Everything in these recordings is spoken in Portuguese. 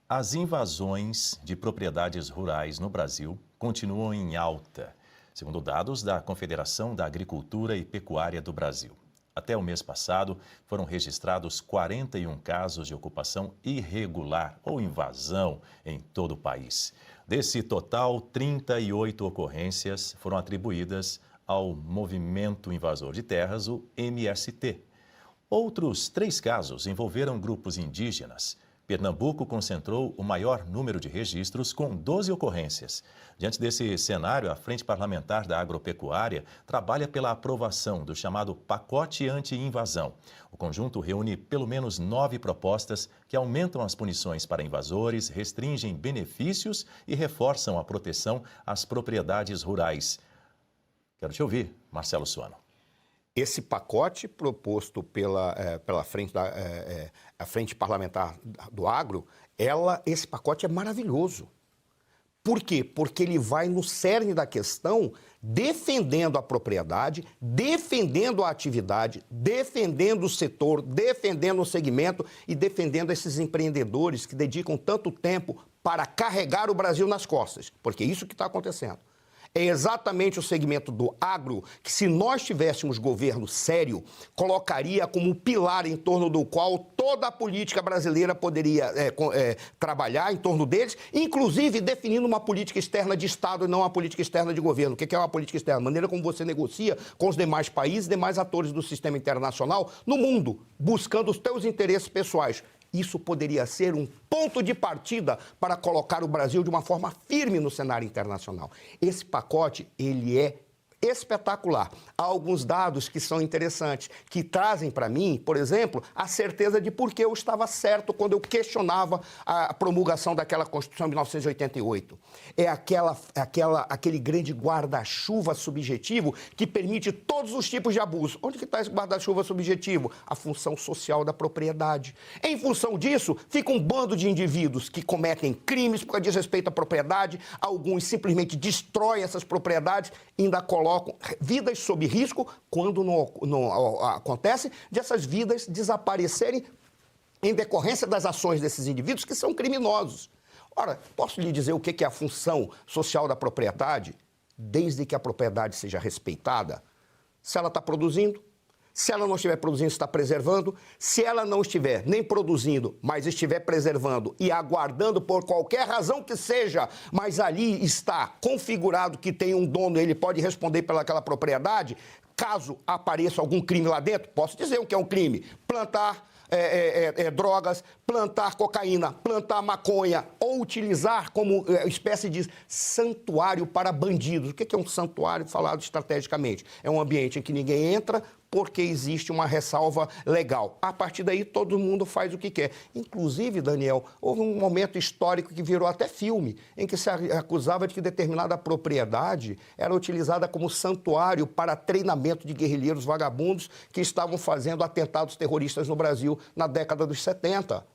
As invasões de propriedades rurais no Brasil continuam em alta, segundo dados da Confederação da Agricultura e Pecuária do Brasil. Até o mês passado, foram registrados 41 casos de ocupação irregular ou invasão em todo o país. Desse total, 38 ocorrências foram atribuídas ao Movimento Invasor de Terras, o MST. Outros 3 casos envolveram grupos indígenas. Pernambuco concentrou o maior número de registros, com 12 ocorrências. Diante desse cenário, a Frente Parlamentar da Agropecuária trabalha pela aprovação do chamado Pacote Anti-Invasão. O conjunto reúne pelo menos 9 propostas que aumentam as punições para invasores, restringem benefícios e reforçam a proteção às propriedades rurais. Quero te ouvir, Marcelo Suano. Esse pacote proposto pela a Frente Parlamentar do Agro, esse pacote é maravilhoso. Por quê? Porque ele vai no cerne da questão, defendendo a propriedade, defendendo a atividade, defendendo o setor, defendendo o segmento e defendendo esses empreendedores que dedicam tanto tempo para carregar o Brasil nas costas. Porque é isso que está acontecendo. É exatamente o segmento do agro que, se nós tivéssemos governo sério, colocaria como pilar em torno do qual toda a política brasileira poderia trabalhar em torno deles, inclusive definindo uma política externa de Estado e não uma política externa de governo. O que é uma política externa? A maneira como você negocia com os demais países, demais atores do sistema internacional no mundo, buscando os teus interesses pessoais. Isso poderia ser um ponto de partida para colocar o Brasil de uma forma firme no cenário internacional. Esse pacote, ele é espetacular. Há alguns dados que são interessantes, que trazem para mim, por exemplo, a certeza de por que eu estava certo quando eu questionava a promulgação daquela Constituição de 1988. É aquele grande guarda-chuva subjetivo que permite todos os tipos de abuso. Onde que está esse guarda-chuva subjetivo? A função social da propriedade. Em função disso, fica um bando de indivíduos que cometem crimes porque diz respeito à propriedade, alguns simplesmente destroem essas propriedades e ainda colocam vidas sob risco quando não acontece de essas vidas desaparecerem em decorrência das ações desses indivíduos que são criminosos. Ora, posso lhe dizer o que é a função social da propriedade? Desde que a propriedade seja respeitada, se ela está produzindo, se ela não estiver produzindo, está preservando. Se ela não estiver nem produzindo, mas estiver preservando e aguardando por qualquer razão que seja, mas ali está configurado que tem um dono, ele pode responder pelaquela propriedade, caso apareça algum crime lá dentro, posso dizer o que é um crime: plantar drogas, plantar cocaína, plantar maconha ou utilizar como espécie de santuário para bandidos. O que é um santuário falado estrategicamente? É um ambiente em que ninguém entra porque existe uma ressalva legal. A partir daí, todo mundo faz o que quer. Inclusive, Daniel, houve um momento histórico que virou até filme, em que se acusava de que determinada propriedade era utilizada como santuário para treinamento de guerrilheiros vagabundos que estavam fazendo atentados terroristas no Brasil na década dos 70.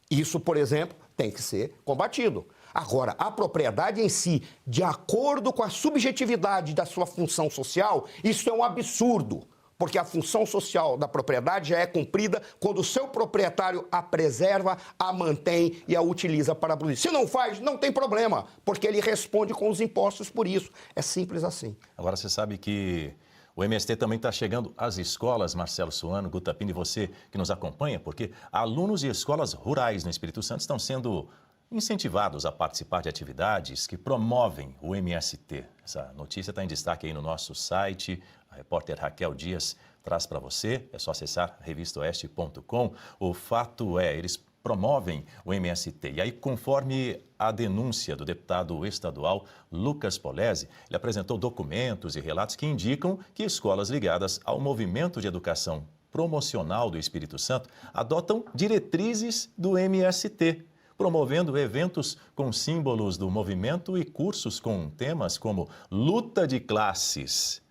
Isso, por exemplo, tem que ser combatido. Agora, a propriedade em si, de acordo com a subjetividade da sua função social, isso é um absurdo. Porque a função social da propriedade já é cumprida quando o seu proprietário a preserva, a mantém e a utiliza para produzir. Se não faz, não tem problema, porque ele responde com os impostos por isso. É simples assim. Agora, você sabe que o MST também está chegando às escolas, Marcelo Suano, Guta Pini, você que nos acompanha, porque alunos de escolas rurais no Espírito Santo estão sendo incentivados a participar de atividades que promovem o MST. Essa notícia está em destaque aí no nosso site. A repórter Raquel Dias traz para você, é só acessar revistaoeste.com. O fato é, eles promovem o MST. E aí, conforme a denúncia do deputado estadual Lucas Polese, ele apresentou documentos e relatos que indicam que escolas ligadas ao Movimento de Educação Promocional do Espírito Santo adotam diretrizes do MST, promovendo eventos com símbolos do movimento e cursos com temas como luta de classes.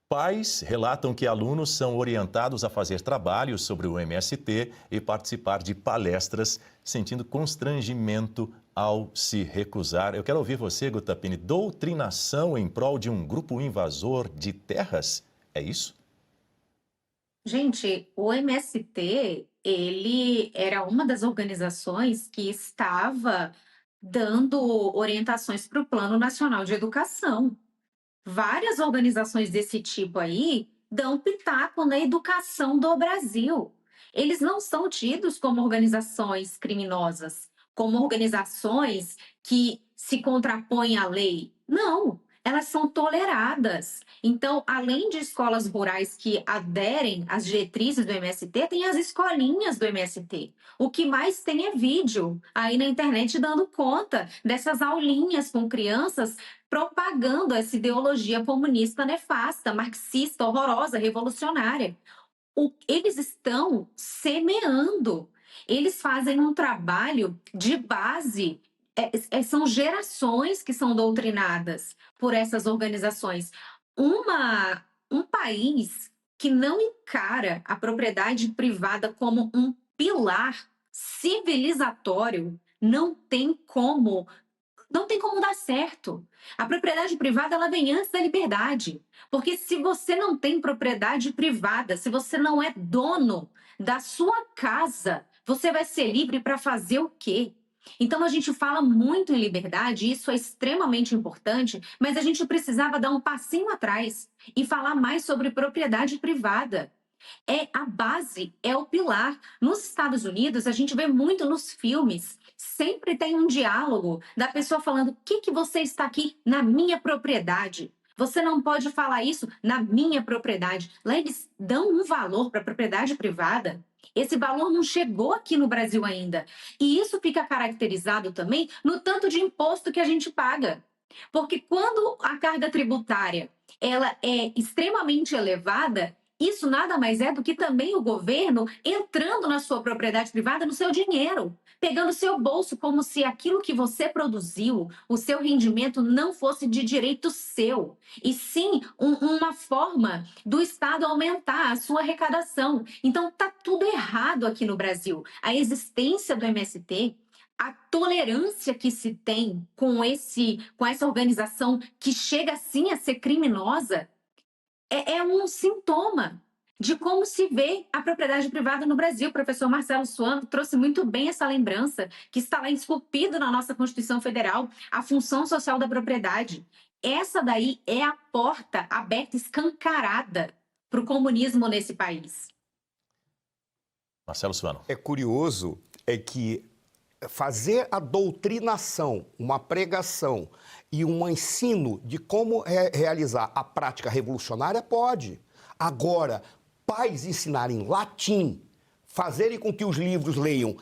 Pais relatam que alunos são orientados a fazer trabalhos sobre o MST e participar de palestras, sentindo constrangimento ao se recusar. Eu quero ouvir você, Guta Pini. Doutrinação em prol de um grupo invasor de terras? É isso? Gente, o MST, ele era uma das organizações que estava dando orientações para o Plano Nacional de Educação. Várias organizações desse tipo aí dão pitaco na educação do Brasil. Eles não são tidos como organizações criminosas, como organizações que se contrapõem à lei. Não, elas são toleradas. Então, além de escolas rurais que aderem às diretrizes do MST, tem as escolinhas do MST. O que mais tem é vídeo aí na internet dando conta dessas aulinhas com crianças propagando essa ideologia comunista nefasta, marxista, horrorosa, revolucionária. Eles estão semeando, eles fazem um trabalho de base. São gerações que são doutrinadas por essas organizações. Um país que não encara a propriedade privada como um pilar civilizatório não tem como dar certo. A propriedade privada ela vem antes da liberdade. Porque se você não tem propriedade privada, se você não é dono da sua casa, você vai ser livre para fazer o quê? Então a gente fala muito em liberdade, isso é extremamente importante, mas a gente precisava dar um passinho atrás e falar mais sobre propriedade privada. É a base, é o pilar. Nos Estados Unidos, a gente vê muito nos filmes, sempre tem um diálogo da pessoa falando: o que que você está aqui na minha propriedade? Você não pode falar isso na minha propriedade. Lá eles dão um valor para a propriedade privada. Esse valor não chegou aqui no Brasil ainda. E isso fica caracterizado também no tanto de imposto que a gente paga. Porque quando a carga tributária ela é extremamente elevada, isso nada mais é do que também o governo entrando na sua propriedade privada, no seu dinheiro, pegando o seu bolso, como se aquilo que você produziu, o seu rendimento, não fosse de direito seu, e sim uma forma do Estado aumentar a sua arrecadação. Então, está tudo errado aqui no Brasil. A existência do MST, a tolerância que se tem com essa organização que chega sim a ser criminosa, é um sintoma de como se vê a propriedade privada no Brasil. O professor Marcelo Suano trouxe muito bem essa lembrança, que está lá esculpido na nossa Constituição Federal, a função social da propriedade. Essa daí é a porta aberta, escancarada para o comunismo nesse país. Marcelo Suano. É curioso que fazer a doutrinação, uma pregação e um ensino de como realizar a prática revolucionária pode. Agora, pais ensinarem latim, fazerem com que os livros leiam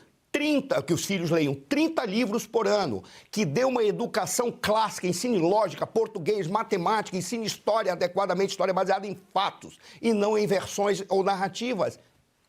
que os filhos leiam 30 livros por ano, que dê uma educação clássica, ensine lógica, português, matemática, ensine história adequadamente, história baseada em fatos e não em versões ou narrativas.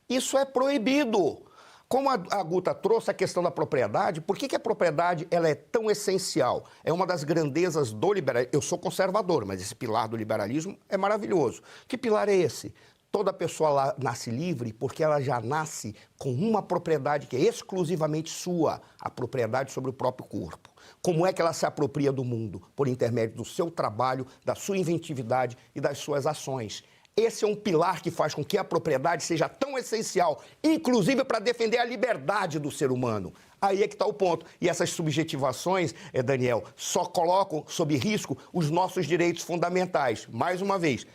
Isso é proibido. Como a Guta trouxe a questão da propriedade, por que a propriedade ela é tão essencial? É uma das grandezas do liberalismo. Eu sou conservador, mas esse pilar do liberalismo é maravilhoso. Que pilar é esse? Toda pessoa lá nasce livre porque ela já nasce com uma propriedade que é exclusivamente sua, a propriedade sobre o próprio corpo. Como é que ela se apropria do mundo? Por intermédio do seu trabalho, da sua inventividade e das suas ações. Esse é um pilar que faz com que a propriedade seja tão essencial, inclusive para defender a liberdade do ser humano. Aí é que está o ponto. E essas subjetivações, Daniel, só colocam sob risco os nossos direitos fundamentais. Mais uma vez,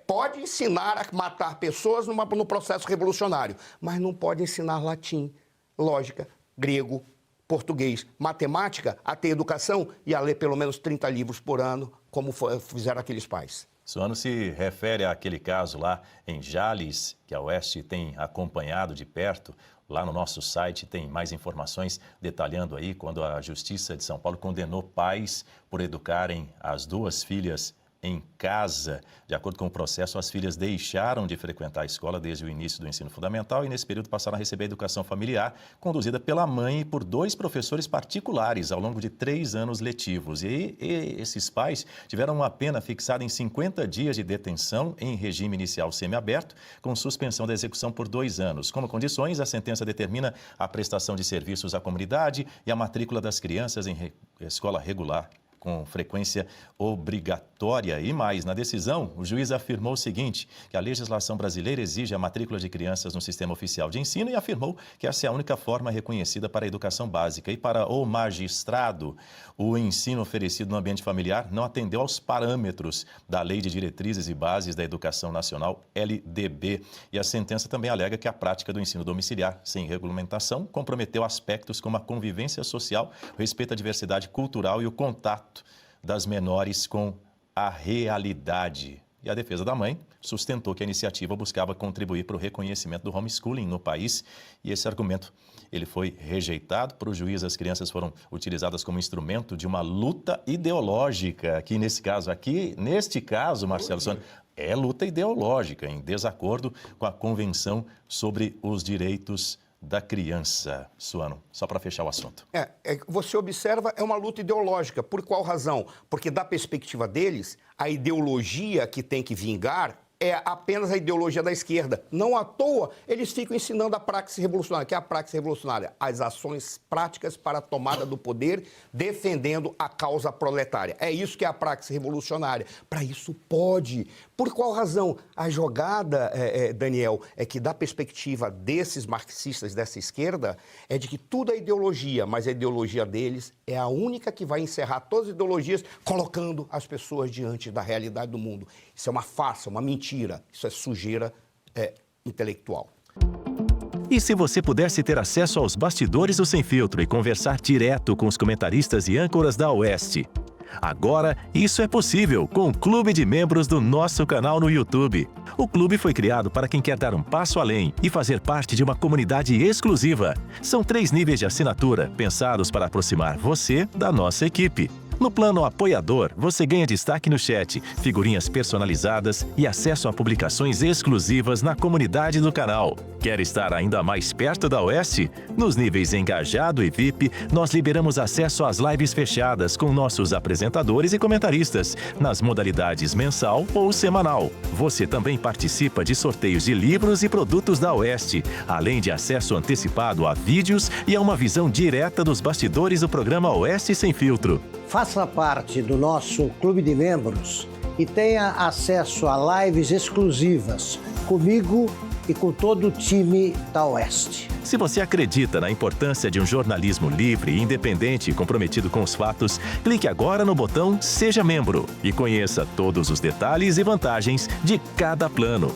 pode ensinar a matar pessoas no processo revolucionário, mas não pode ensinar latim, lógica, grego, português, matemática, a ter educação e a ler pelo menos 30 livros por ano, como fizeram aqueles pais. Suano se refere àquele caso lá em Jales, que a Oeste tem acompanhado de perto. Lá no nosso site tem mais informações detalhando aí quando a Justiça de São Paulo condenou pais por educarem as duas filhas em casa. De acordo com o processo, as filhas deixaram de frequentar a escola desde o início do ensino fundamental e, nesse período, passaram a receber a educação familiar, conduzida pela mãe e por 2 professores particulares ao longo de 3 anos letivos. E esses pais tiveram uma pena fixada em 50 dias de detenção em regime inicial semiaberto, com suspensão da execução por 2 anos. Como condições, a sentença determina a prestação de serviços à comunidade e a matrícula das crianças em escola regular com frequência obrigatória. E mais, na decisão, o juiz afirmou o seguinte, que a legislação brasileira exige a matrícula de crianças no sistema oficial de ensino e afirmou que essa é a única forma reconhecida para a educação básica. E para o magistrado, o ensino oferecido no ambiente familiar não atendeu aos parâmetros da Lei de Diretrizes e Bases da Educação Nacional, LDB. E a sentença também alega que a prática do ensino domiciliar, sem regulamentação, comprometeu aspectos como a convivência social, o respeito à diversidade cultural e o contato das menores com a realidade. E a defesa da mãe sustentou que a iniciativa buscava contribuir para o reconhecimento do homeschooling no país e esse argumento ele foi rejeitado. Para o juiz, as crianças foram utilizadas como instrumento de uma luta ideológica, aqui nesse caso, Marcelo Suano, é luta ideológica, em desacordo com a Convenção sobre os Direitos da Criança. Suano, só para fechar o assunto. Você observa, é uma luta ideológica. Por qual razão? Porque, da perspectiva deles, a ideologia que tem que vingar é apenas a ideologia da esquerda. Não à toa, eles ficam ensinando a praxis revolucionária. Que é a praxis revolucionária? As ações práticas para a tomada do poder, defendendo a causa proletária. É isso que é a praxis revolucionária. Para isso pode. Por qual razão? A jogada, Daniel, é que da perspectiva desses marxistas, dessa esquerda, é de que tudo é ideologia, mas a ideologia deles é a única que vai encerrar todas as ideologias, colocando as pessoas diante da realidade do mundo. Isso é uma farsa, uma mentira. Isso é sujeira intelectual. E se você pudesse ter acesso aos bastidores do Sem Filtro e conversar direto com os comentaristas e âncoras da Oeste? Agora, isso é possível com o Clube de Membros do nosso canal no YouTube. O clube foi criado para quem quer dar um passo além e fazer parte de uma comunidade exclusiva. São 3 níveis de assinatura, pensados para aproximar você da nossa equipe. No plano apoiador, você ganha destaque no chat, figurinhas personalizadas e acesso a publicações exclusivas na comunidade do canal. Quer estar ainda mais perto da Oeste? Nos níveis Engajado e VIP, nós liberamos acesso às lives fechadas com nossos apresentadores e comentaristas, nas modalidades mensal ou semanal. Você também participa de sorteios de livros e produtos da Oeste, além de acesso antecipado a vídeos e a uma visão direta dos bastidores do programa Oeste Sem Filtro. Faça parte do nosso clube de membros e tenha acesso a lives exclusivas comigo e com todo o time da Oeste. Se você acredita na importância de um jornalismo livre, independente e comprometido com os fatos, clique agora no botão Seja Membro e conheça todos os detalhes e vantagens de cada plano.